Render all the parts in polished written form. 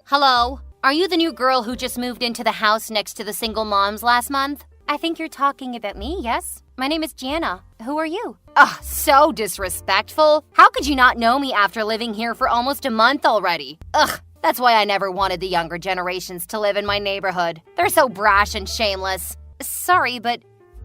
Hello? Are you the new girl who just moved into the house next to the single moms last month? I think you're talking about me, yes? My name is Gianna. Who are you? Ugh, so disrespectful. How could you not know me after living here for almost a month already? Ugh, that's why I never wanted the younger generations to live in my neighborhood. They're so brash and shameless. Sorry, but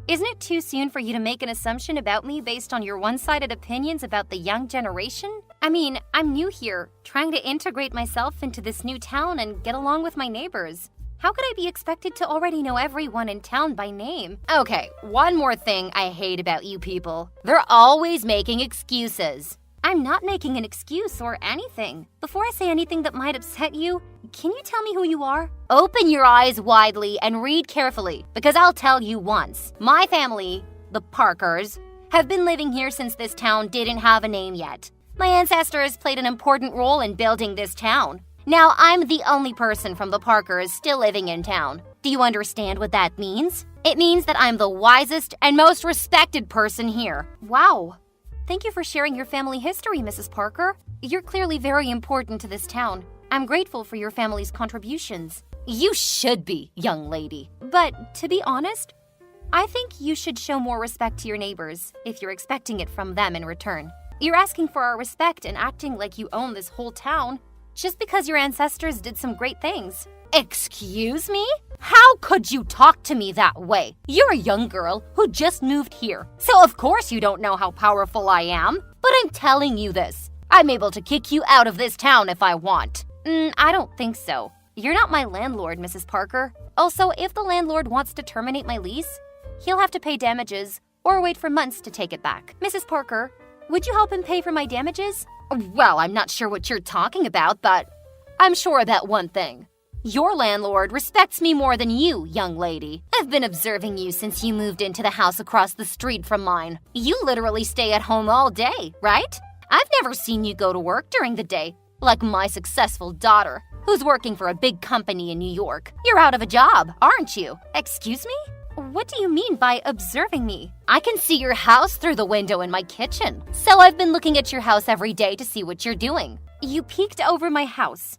isn't it too soon for you to make an assumption about me based on your one-sided opinions about the young generation? I mean, I'm new here, trying to integrate myself into this new town and get along with my neighbors. How could I be expected to already know everyone in town by name? Okay, one more thing I hate about you people. They're always making excuses. I'm not making an excuse or anything. Before I say anything that might upset you, can you tell me who you are? Open your eyes widely and read carefully, because I'll tell you once. My family, the Parkers, have been living here since this town didn't have a name yet. My ancestors played an important role in building this town. Now I'm the only person from the Parkers still living in town. Do you understand what that means? It means that I'm the wisest and most respected person here. Wow. Thank you for sharing your family history, Mrs. Parker. You're clearly very important to this town. I'm grateful for your family's contributions. You should be, young lady. But to be honest, I think you should show more respect to your neighbors if you're expecting it from them in return. You're asking for our respect and acting like you own this whole town just because your ancestors did some great things. Excuse me? How could you talk to me that way? You're a young girl who just moved here, so of course you don't know how powerful I am. But I'm telling you this. I'm able to kick you out of this town if I want. I don't think so. You're not my landlord, Mrs. Parker. Also, if the landlord wants to terminate my lease, he'll have to pay damages or wait for months to take it back. Mrs. Parker, would you help him pay for my damages? Well, I'm not sure what you're talking about, but I'm sure about one thing. Your landlord respects me more than you, young lady. I've been observing you since you moved into the house across the street from mine. You literally stay at home all day, right? I've never seen you go to work during the day, like my successful daughter, who's working for a big company in New York. You're out of a job, aren't you? Excuse me? What do you mean by observing me? I can see your house through the window in my kitchen, so I've been looking at your house every day to see what you're doing. You peeked over my house.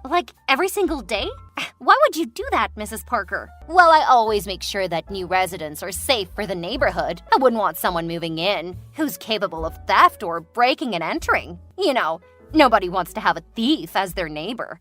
Like, every single day? Why would you do that, Mrs. Parker? Well, I always make sure that new residents are safe for the neighborhood. I wouldn't want someone moving in who's capable of theft or breaking and entering. You know, nobody wants to have a thief as their neighbor.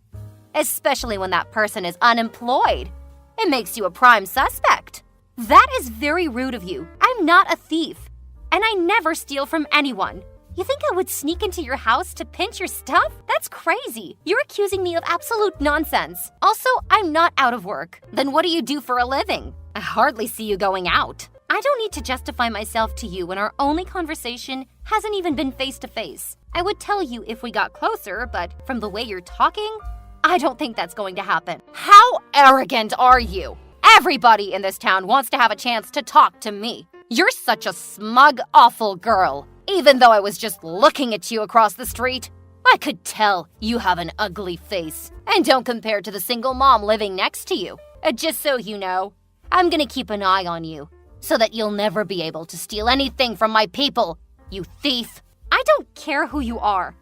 Especially when that person is unemployed. It makes you a prime suspect. That is very rude of you. I'm not a thief, and I never steal from anyone. You think I would sneak into your house to pinch your stuff? That's crazy. You're accusing me of absolute nonsense. Also, I'm not out of work. Then what do you do for a living? I hardly see you going out. I don't need to justify myself to you when our only conversation hasn't even been face-to-face. I would tell you if we got closer, but from the way you're talking, I don't think that's going to happen. How arrogant are you? Everybody in this town wants to have a chance to talk to me. You're such a smug, awful girl. Even though I was just looking at you across the street, I could tell you have an ugly face. And don't compare to the single mom living next to you. Just so you know, I'm gonna keep an eye on you, so that you'll never be able to steal anything from my people, you thief. I don't care who you are,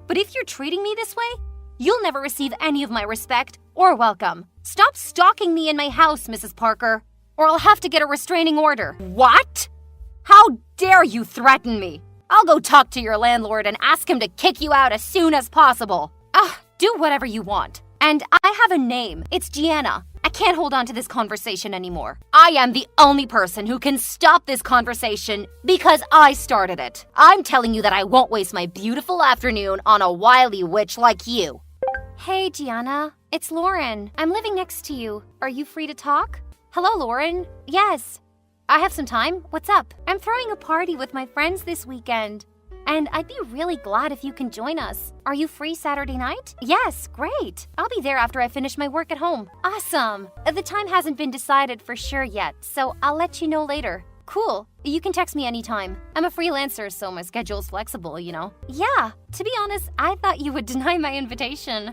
but if you're treating me this way, you'll never receive any of my respect or welcome. Stop stalking me in my house, Mrs. Parker, or I'll have to get a restraining order. What? How dare you threaten me? I'll go talk to your landlord and ask him to kick you out as soon as possible. Do whatever you want. And I have a name. It's Gianna. I can't hold on to this conversation anymore. I am the only person who can stop this conversation because I started it. I'm telling you that I won't waste my beautiful afternoon on a wily witch like you. Hey, Gianna. It's Lauren. I'm living next to you. Are you free to talk? Hello, Lauren. Yes. I have some time. What's up? I'm throwing a party with my friends this weekend, and I'd be really glad if you can join us. Are you free Saturday night? Yes, great. I'll be there after I finish my work at home. Awesome. The time hasn't been decided for sure yet, so I'll let you know later. Cool. You can text me anytime. I'm a freelancer, so my schedule's flexible, you know? Yeah. To be honest, I thought you would deny my invitation.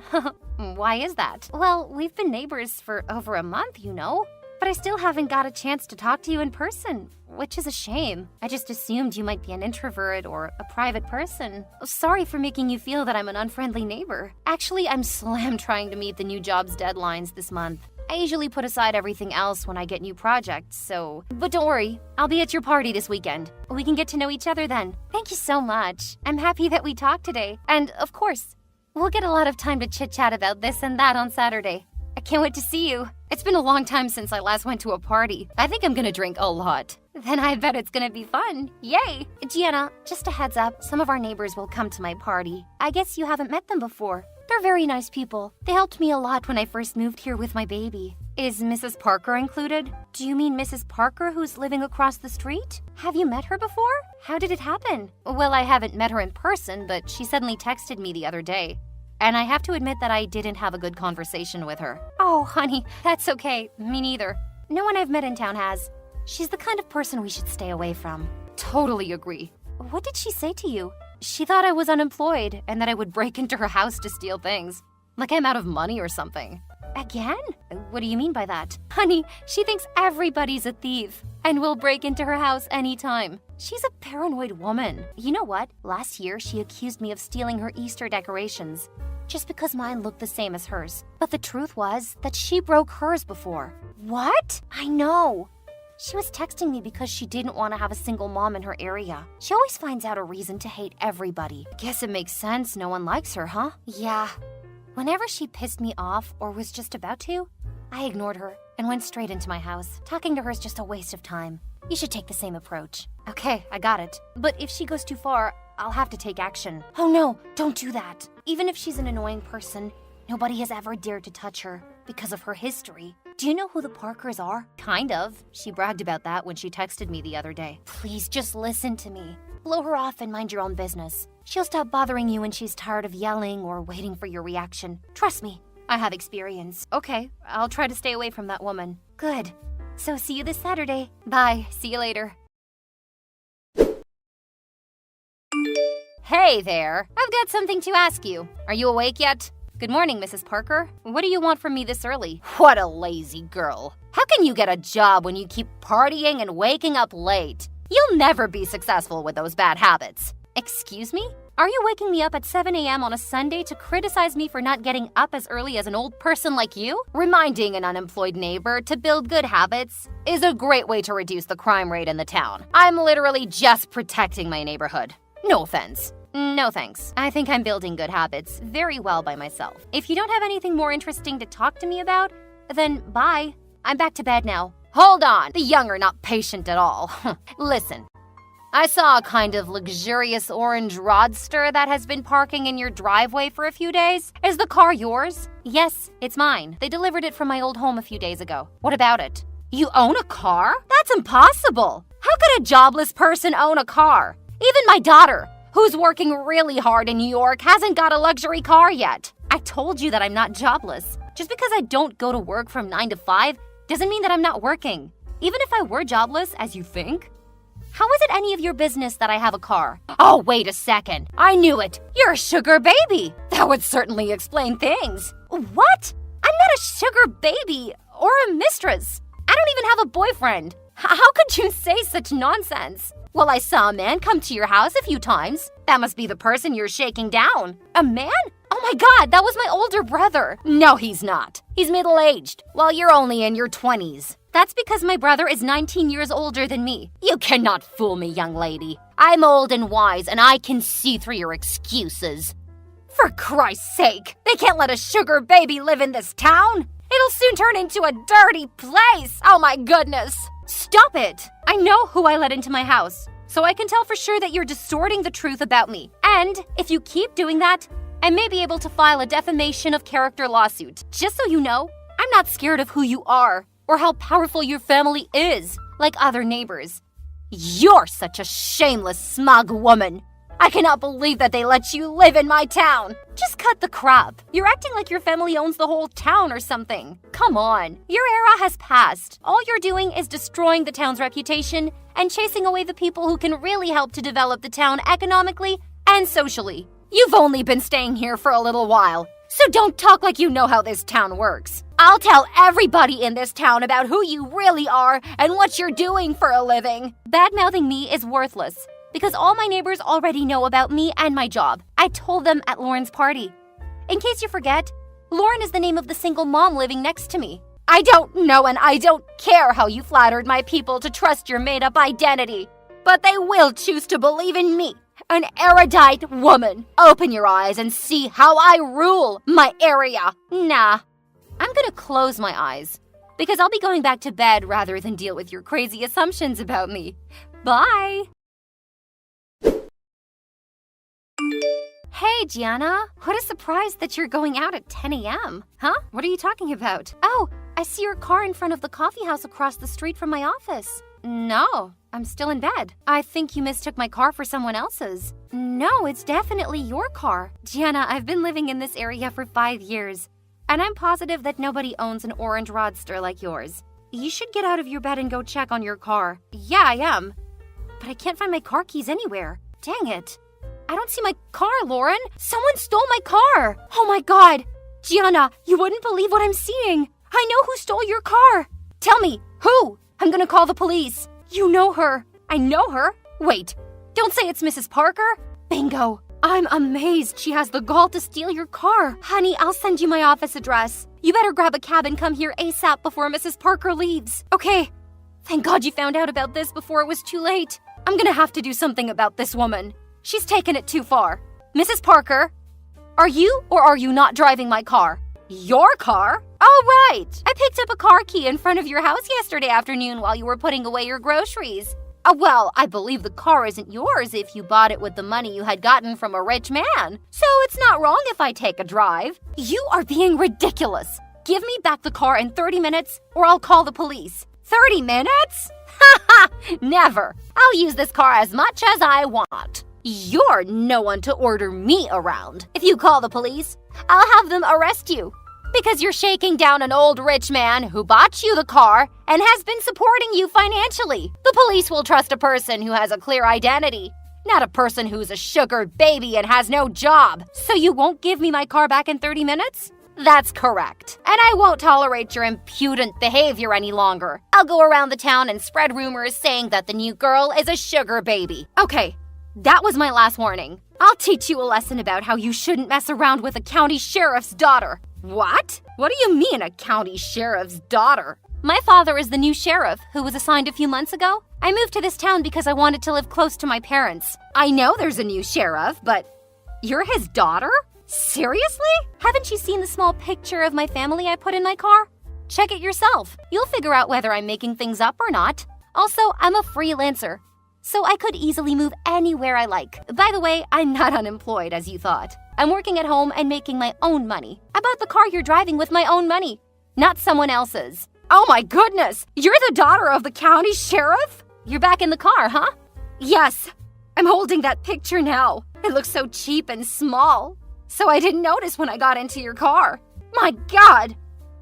Why is that? Well, we've been neighbors for over a month, you know? but I still haven't got a chance to talk to you in person, which is a shame. I just assumed you might be an introvert or a private person. Sorry for making you feel that I'm an unfriendly neighbor. Actually, I'm slammed trying to meet the new job's deadlines this month. I usually put aside everything else when I get new projects, so... But don't worry, I'll be at your party this weekend. We can get to know each other then. Thank you so much. I'm happy that we talked today. And, of course, we'll get a lot of time to chit-chat about this and that on Saturday. I can't wait to see you. It's been a long time since I last went to a party. I think I'm gonna drink a lot. Then I bet it's gonna be fun. Yay! Gianna, just a heads up, some of our neighbors will come to my party. I guess you haven't met them before. They're very nice people. They helped me a lot when I first moved here with my baby. Is Mrs. Parker included? Do you mean Mrs. Parker who's living across the street? Have you met her before? How did it happen? Well, I haven't met her in person, but she suddenly texted me the other day. And I have to admit that I didn't have a good conversation with her. Oh, honey, that's okay. Me neither. No one I've met in town has. She's the kind of person we should stay away from. Totally agree. What did she say to you? She thought I was unemployed and that I would break into her house to steal things. Like I'm out of money or something. Again? What do you mean by that? Honey, she thinks everybody's a thief and will break into her house anytime. She's a paranoid woman. You know what? Last year, she accused me of stealing her Easter decorations just because mine looked the same as hers. But the truth was that she broke hers before. What? I know. She was texting me because she didn't want to have a single mom in her area. She always finds out a reason to hate everybody. Guess it makes sense no one likes her, huh? Yeah. Whenever she pissed me off or was just about to, I ignored her and went straight into my house. Talking to her is just a waste of time. You should take the same approach. Okay, I got it. But if she goes too far, I'll have to take action. Oh no, don't do that. Even if she's an annoying person, nobody has ever dared to touch her because of her history. Do you know who the Parkers are? Kind of. She bragged about that when she texted me the other day. Please, just listen to me. Blow her off and mind your own business. She'll stop bothering you when she's tired of yelling or waiting for your reaction. Trust me, I have experience. Okay, I'll try to stay away from that woman. Good. So see you this Saturday. Bye. See you later. Hey there. I've got something to ask you. Are you awake yet? Good morning, Mrs. Parker. What do you want from me this early? What a lazy girl. How can you get a job when you keep partying and waking up late? You'll never be successful with those bad habits. Excuse me? Are you waking me up at 7 a.m. on a Sunday to criticize me for not getting up as early as an old person like you? Reminding an unemployed neighbor to build good habits is a great way to reduce the crime rate in the town. I'm literally just protecting my neighborhood. No offense. No thanks. I think I'm building good habits very well by myself. If you don't have anything more interesting to talk to me about, then bye. I'm back to bed now. Hold on. The young are not patient at all. Listen. I saw a kind of luxurious orange roadster that has been parking in your driveway for a few days. Is the car yours? Yes, it's mine. They delivered it from my old home a few days ago. What about it? You own a car? That's impossible. How could a jobless person own a car? Even my daughter, who's working really hard in New York, hasn't got a luxury car yet. I told you that I'm not jobless. Just because I don't go to work from 9 to 5 doesn't mean that I'm not working. Even if I were jobless, as you think. How is it any of your business that I have a car? Oh, wait a second. I knew it. You're a sugar baby. That would certainly explain things. What? I'm not a sugar baby or a mistress. I don't even have a boyfriend. How could you say such nonsense? Well, I saw a man come to your house a few times. That must be the person you're shaking down. A man? Oh my God, that was my older brother. No, he's not. He's middle-aged, while you're only in your 20s. That's because my brother is 19 years older than me. You cannot fool me, young lady. I'm old and wise, and I can see through your excuses. For Christ's sake, they can't let a sugar baby live in this town. It'll soon turn into a dirty place. Oh my goodness. Stop it. I know who I let into my house, so I can tell for sure that you're distorting the truth about me. And if you keep doing that, I may be able to file a defamation of character lawsuit. Just so you know, I'm not scared of who you are or how powerful your family is, like other neighbors. You're such a shameless, smug woman. I cannot believe that they let you live in my town. Just cut the crap. You're acting like your family owns the whole town or something. Come on, your era has passed. All you're doing is destroying the town's reputation and chasing away the people who can really help to develop the town economically and socially. You've only been staying here for a little while, So don't talk like you know how this town works. I'll tell everybody in this town about who you really are and what you're doing for a living. Bad-mouthing me is worthless because all my neighbors already know about me and my job. I told them at Lauren's party. In case you forget, Lauren is the name of the single mom living next to me. I don't know and I don't care how you flattered my people to trust your made-up identity, but they will choose to believe in me, an erudite woman. Open your eyes and see how I rule my area. Nah, I'm gonna close my eyes because I'll be going back to bed rather than deal with your crazy assumptions about me. Bye. Hey, Gianna. What a surprise that you're going out at 10 a.m. Huh? What are you talking about? Oh, I see your car in front of the coffee house across the street from my office. No, I'm still in bed. I think you mistook my car for someone else's. No, it's definitely your car. Gianna, I've been living in this area for 5 years, and I'm positive that nobody owns an orange roadster like yours. You should get out of your bed and go check on your car. Yeah, I am. But I can't find my car keys anywhere. Dang it. I don't see my car, Lauren. Someone stole my car. Oh my God. Gianna, you wouldn't believe what I'm seeing. I know who stole your car. Tell me, who? I'm gonna call the police. You know her. I know her. Wait, don't say it's Mrs. Parker. Bingo. I'm amazed she has the gall to steal your car. Honey, I'll send you my office address. You better grab a cab and come here ASAP before Mrs. Parker leaves. Okay. Thank God you found out about this before it was too late. I'm gonna have to do something about this woman. She's taken it too far. Mrs. Parker, are you or are you not driving my car? Your car? Oh, right. I picked up a car key in front of your house yesterday afternoon while you were putting away your groceries. Well, I believe the car isn't yours if you bought it with the money you had gotten from a rich man. So it's not wrong if I take a drive. You are being ridiculous. Give me back the car in 30 minutes or I'll call the police. 30 minutes? Ha ha! Never. I'll use this car as much as I want. You're no one to order me around. If you call the police, I'll have them arrest you. Because you're shaking down an old rich man who bought you the car and has been supporting you financially. The police will trust a person who has a clear identity, not a person who's a sugared baby and has no job. So you won't give me my car back in 30 minutes? That's correct. And I won't tolerate your impudent behavior any longer. I'll go around the town and spread rumors saying that the new girl is a sugar baby. Okay. That was my last warning. I'll teach you a lesson about how you shouldn't mess around with a county sheriff's daughter. What? What do you mean, a county sheriff's daughter? My father is the new sheriff who was assigned a few months ago. I moved to this town because I wanted to live close to my parents. I know there's a new sheriff, but you're his daughter? Seriously? Haven't you seen the small picture of my family I put in my car? Check it yourself. You'll figure out whether I'm making things up or not. Also, I'm a freelancer, so I could easily move anywhere I like. By the way, I'm not unemployed as you thought. I'm working at home and making my own money. I bought the car you're driving with my own money, not someone else's. Oh my goodness! You're the daughter of the county sheriff? You're back in the car, huh? Yes. I'm holding that picture now. It looks so cheap and small. So I didn't notice when I got into your car. My God!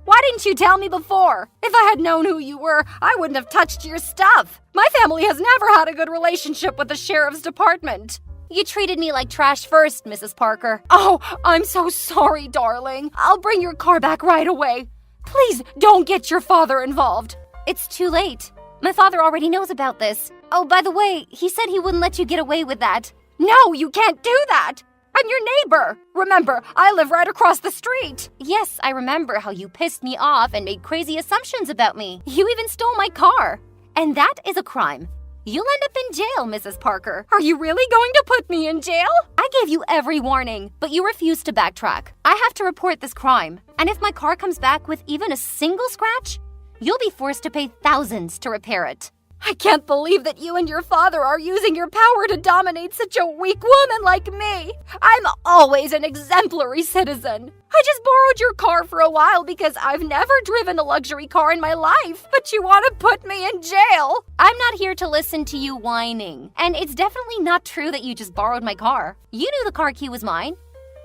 Why didn't you tell me before? If I had known who you were, I wouldn't have touched your stuff. My family has never had a good relationship with the sheriff's department. You treated me like trash first, Mrs. Parker. Oh, I'm so sorry, darling. I'll bring your car back right away. Please don't get your father involved. It's too late. My father already knows about this. Oh, by the way, he said he wouldn't let you get away with that. No, you can't do that. I'm your neighbor. Remember, I live right across the street. Yes, I remember how you pissed me off and made crazy assumptions about me. You even stole my car. And that is a crime. You'll end up in jail, Mrs. Parker. Are you really going to put me in jail? I gave you every warning, but you refused to backtrack. I have to report this crime. And if my car comes back with even a single scratch, you'll be forced to pay thousands to repair it. I can't believe that you and your father are using your power to dominate such a weak woman like me. I'm always an exemplary citizen. I just borrowed your car for a while because I've never driven a luxury car in my life, but you want to put me in jail. I'm not here to listen to you whining, and it's definitely not true that you just borrowed my car. You knew the car key was mine,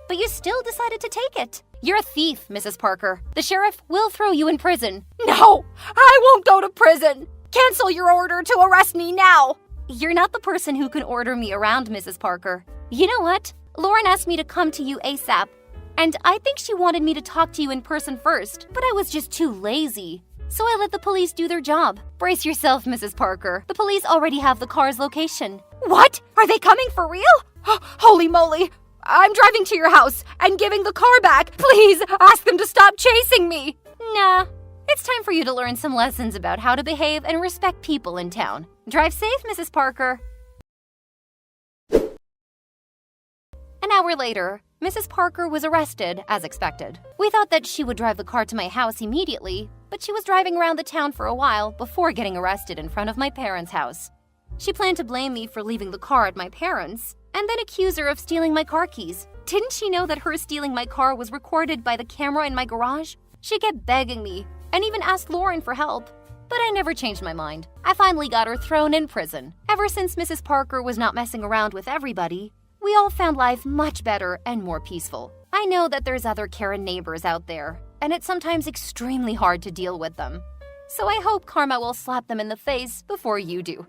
but you still decided to take it. You're a thief, Mrs. Parker. The sheriff will throw you in prison. No, I won't go to prison. Cancel your order to arrest me now! You're not the person who can order me around, Mrs. Parker. You know what? Lauren asked me to come to you ASAP, And I think she wanted me to talk to you in person first, but I was just too lazy. So I let the police do their job. Brace yourself, Mrs. Parker. The police already have the car's location. What? Are they coming for real? Holy moly! I'm driving to your house and giving the car back. Please ask them to stop chasing me. Nah. It's time for you to learn some lessons about how to behave and respect people in town. Drive safe, Mrs. Parker. An hour later, Mrs. Parker was arrested as expected. We thought that she would drive the car to my house immediately, but she was driving around the town for a while before getting arrested in front of my parents' house. She planned to blame me for leaving the car at my parents' and then accuse her of stealing my car keys. Didn't she know that her stealing my car was recorded by the camera in my garage? She kept begging me and even asked Lauren for help. But I never changed my mind. I finally got her thrown in prison. Ever since Mrs. Parker was not messing around with everybody, we all found life much better and more peaceful. I know that there's other Karen neighbors out there, and it's sometimes extremely hard to deal with them. So I hope karma will slap them in the face before you do.